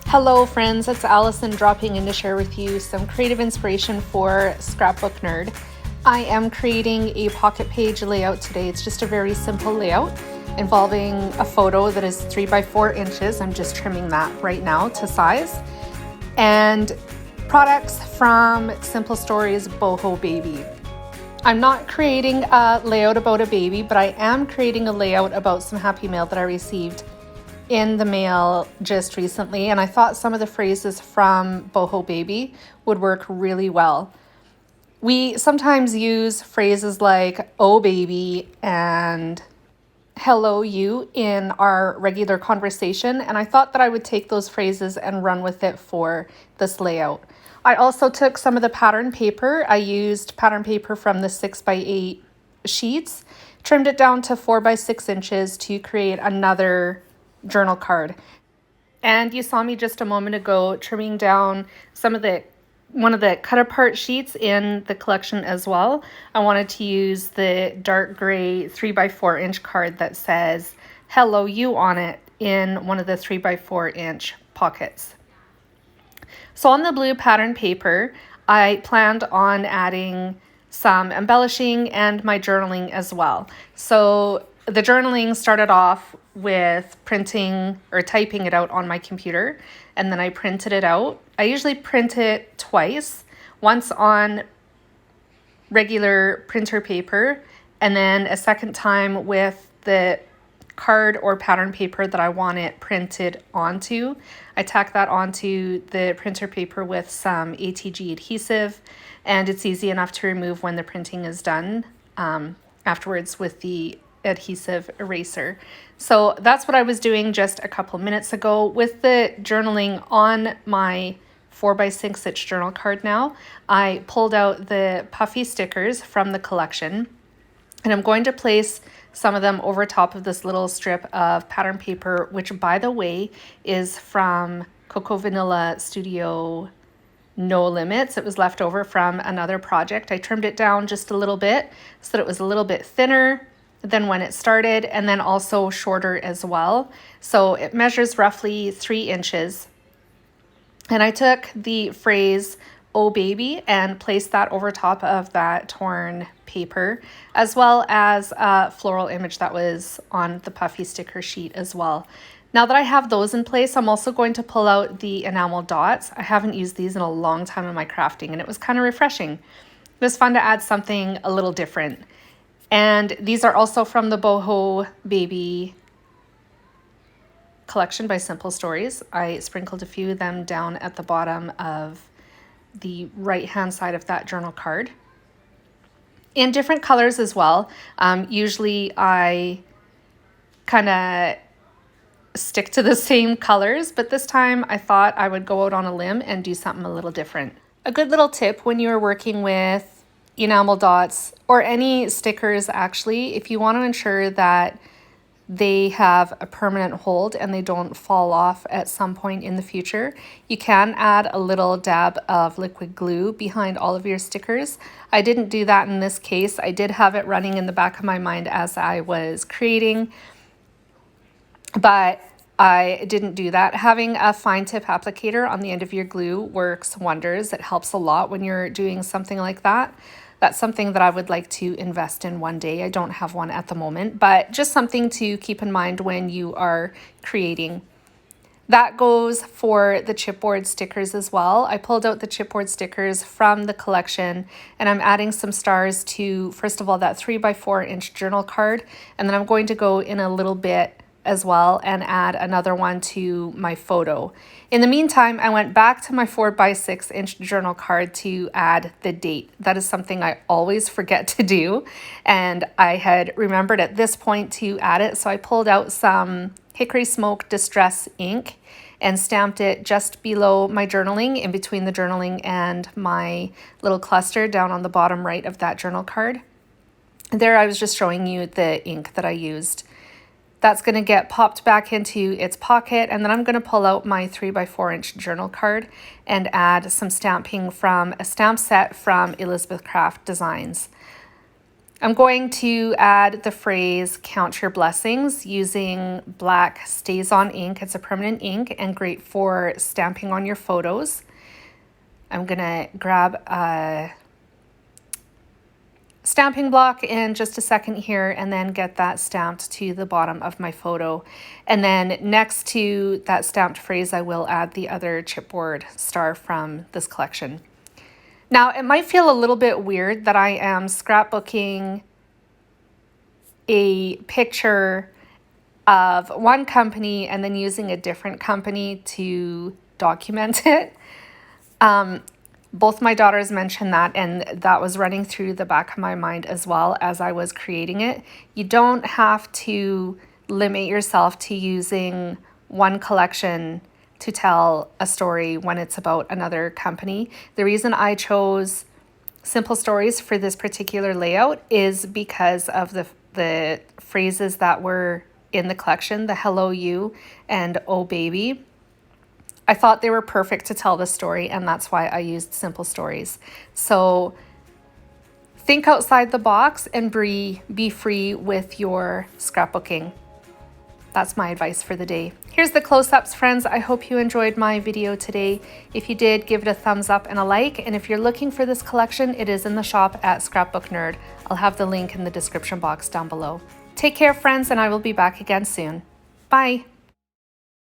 Hello friends, it's Allison dropping in to share with you some creative inspiration for Scrapbook Nerd. I am creating a pocket page layout today. It's just a very simple layout involving a photo that is 3 by 4 inches. I'm just trimming that right now to size. And products from Simple Stories Boho Baby. I'm not creating a layout about a baby, but I am creating a layout about some happy mail that I received in the mail just recently, and I thought some of the phrases from Boho Baby would work really well. We sometimes use phrases like "oh baby" and "hello you" in our regular conversation, and I thought that I would take those phrases and run with it for this layout. I also took some of the pattern paper. I used pattern paper from the 6 by 8 sheets, trimmed it down to 4 by 6 inches to create another journal card. And you saw me just a moment ago trimming down one of the cut apart sheets in the collection as well. I wanted to use the dark gray 3 by 4 inch card that says "hello you" on it in one of the 3 by 4 inch pockets. So on the blue pattern paper, I planned on adding some embellishing and my journaling as well. So the journaling started off with printing or typing it out on my computer, and then I printed it out. I usually print it twice, once on regular printer paper, and then a second time with the card or pattern paper that I want it printed onto. I tack that onto the printer paper with some ATG adhesive, and it's easy enough to remove when the printing is done afterwards with the adhesive eraser. So that's what I was doing just a couple minutes ago with the journaling on my 4 by 6 inch journal card. Now I pulled out the puffy stickers from the collection, and I'm going to place some of them over top of this little strip of pattern paper, which by the way is from Cocoa Vanilla Studio No Limits. It was left over from another project. I trimmed it down just a little bit so that it was a little bit thinner than when it started, and then also shorter as well. So it measures roughly 3 inches. And I took the phrase "oh baby" and placed that over top of that torn paper, as well as a floral image that was on the puffy sticker sheet as well. Now that I have those in place, I'm also going to pull out the Enamel Dots. I haven't used these in a long time in my crafting, and it was kind of refreshing. It was fun to add something a little different. And these are also from the Boho Baby collection by Simple Stories. I sprinkled a few of them down at the bottom of the right-hand side of that journal card. In different colors as well. Usually I kind of stick to the same colors, but this time I thought I would go out on a limb and do something a little different. A good little tip when you're working with enamel dots or any stickers, actually, if you want to ensure that they have a permanent hold and they don't fall off at some point in the future, you can add a little dab of liquid glue behind all of your stickers. I didn't do that in this case. I did have it running in the back of my mind as I was creating, but I didn't do that. Having a fine tip applicator on the end of your glue works wonders. It helps a lot when you're doing something like that. That's something that I would like to invest in one day. I don't have one at the moment, but just something to keep in mind when you are creating. That goes for the chipboard stickers as well. I pulled out the chipboard stickers from the collection, and I'm adding some stars to, first of all, that 3 by 4 inch journal card, and then I'm going to go in a little bit as well and add another one to my photo. In the meantime, I went back to my 4 by 6 inch journal card to add the date. That is something I always forget to do, and I had remembered at this point to add it, so I pulled out some Hickory Smoke Distress ink and stamped it just below my journaling, in between the journaling and my little cluster down on the bottom right of that journal card. There I was just showing you the ink that I used. That's going to get popped back into its pocket, and then I'm going to pull out my 3 by 4 inch journal card and add some stamping from a stamp set from Elizabeth Craft Designs. I'm going to add the phrase "Count your blessings" using black Stays-On ink. It's a permanent ink and great for stamping on your photos. I'm gonna grab a stamping block in just a second here and then get that stamped to the bottom of my photo. And then next to that stamped phrase, I will add the other chipboard star from this collection. Now, it might feel a little bit weird that I am scrapbooking a picture of one company and then using a different company to document it. Both my daughters mentioned that, and that was running through the back of my mind as well as I was creating it. You don't have to limit yourself to using one collection to tell a story when it's about another company. The reason I chose Simple Stories for this particular layout is because of the phrases that were in the collection, the Hello You and Oh Baby. I thought they were perfect to tell the story, and that's why I used Simple Stories. So think outside the box and be free with your scrapbooking. That's my advice for the day. Here's the close-ups, friends. I hope you enjoyed my video today. If you did, give it a thumbs up and a like. And if you're looking for this collection, it is in the shop at Scrapbook Nerd. I'll have the link in the description box down below. Take care, friends, and I will be back again soon. Bye.